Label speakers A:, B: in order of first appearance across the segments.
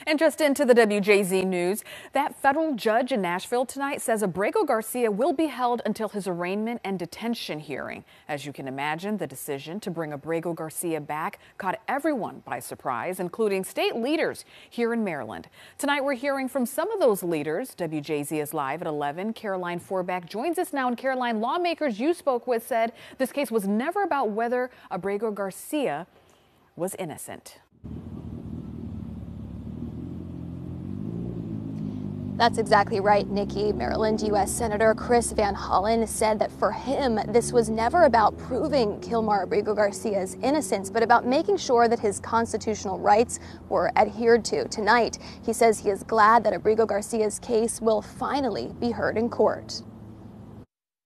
A: And just into the WJZ news, that federal judge in Nashville tonight says Abrego Garcia will be held until his arraignment and detention hearing. As you can imagine, the decision to bring Abrego Garcia back caught everyone by surprise, including state leaders here in Maryland. Tonight, we're hearing from some of those leaders. WJZ is live at 11. Caroline Forback joins us now. And Caroline, lawmakers you spoke with said this case was never about whether Abrego Garcia was innocent.
B: That's exactly right, Nikki. Maryland U.S. Senator Chris Van Hollen said that for him, this was never about proving Kilmar Abrego Garcia's innocence, but about making sure that his constitutional rights were adhered to. Tonight, he says he is glad that Abrego Garcia's case will finally be heard in court.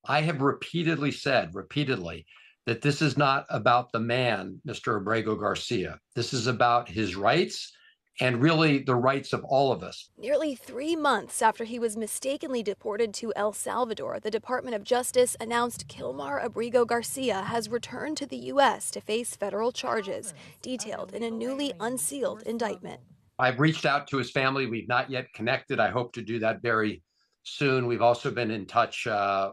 C: I have repeatedly said, that this is not about the man, Mr. Abrego Garcia. This is about his rights and really the rights of all of us.
B: Nearly 3 months after he was mistakenly deported to El Salvador, the Department of Justice announced Kilmar Abrego Garcia has returned to the U.S. to face federal charges, detailed in a newly unsealed indictment.
C: I've reached out to his family. We've not yet connected. I hope to do that very soon. We've also been in touch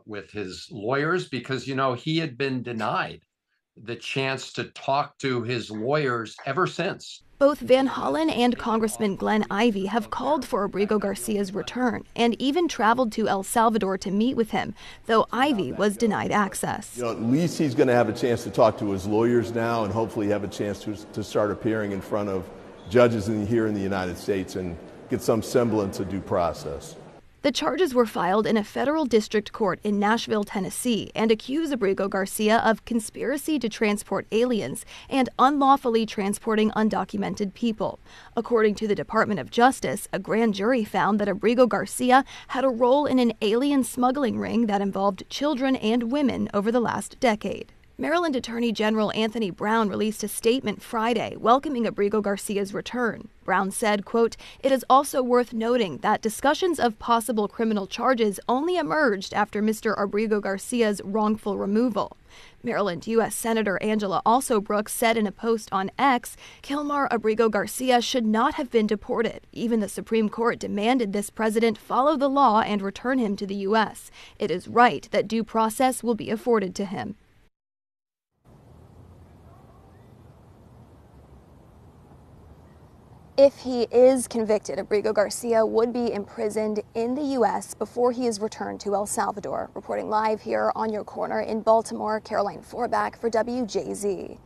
C: with his lawyers because, you know, he had been denied the chance to talk to his lawyers ever since.
B: Both Van Hollen and Congressman Glenn Ivey have called for Abrego Garcia's return and even traveled to El Salvador to meet with him, though Ivey was denied access.
D: You know, at least he's going to have a chance to talk to his lawyers now and hopefully have a chance to start appearing in front of judges here in the United States and get some semblance of due process.
B: The charges were filed in a federal district court in Nashville, Tennessee, and accuse Abrego Garcia of conspiracy to transport aliens and unlawfully transporting undocumented people. According to the Department of Justice, a grand jury found that Abrego Garcia had a role in an alien smuggling ring that involved children and women over the last decade. Maryland Attorney General Anthony Brown released a statement Friday welcoming Abrego Garcia's return. Brown said, quote, "It is also worth noting that discussions of possible criminal charges only emerged after Mr. Abrego Garcia's wrongful removal." Maryland U.S. Senator Angela Alsobrooks said in a post on X, Kilmar Abrego Garcia should not have been deported. Even the Supreme Court demanded this president follow the law and return him to the U.S. It is right that due process will be afforded to him. If he is convicted, Abrego Garcia would be imprisoned in the U.S. before he is returned to El Salvador. Reporting live here on your corner in Baltimore, Caroline Forback for WJZ.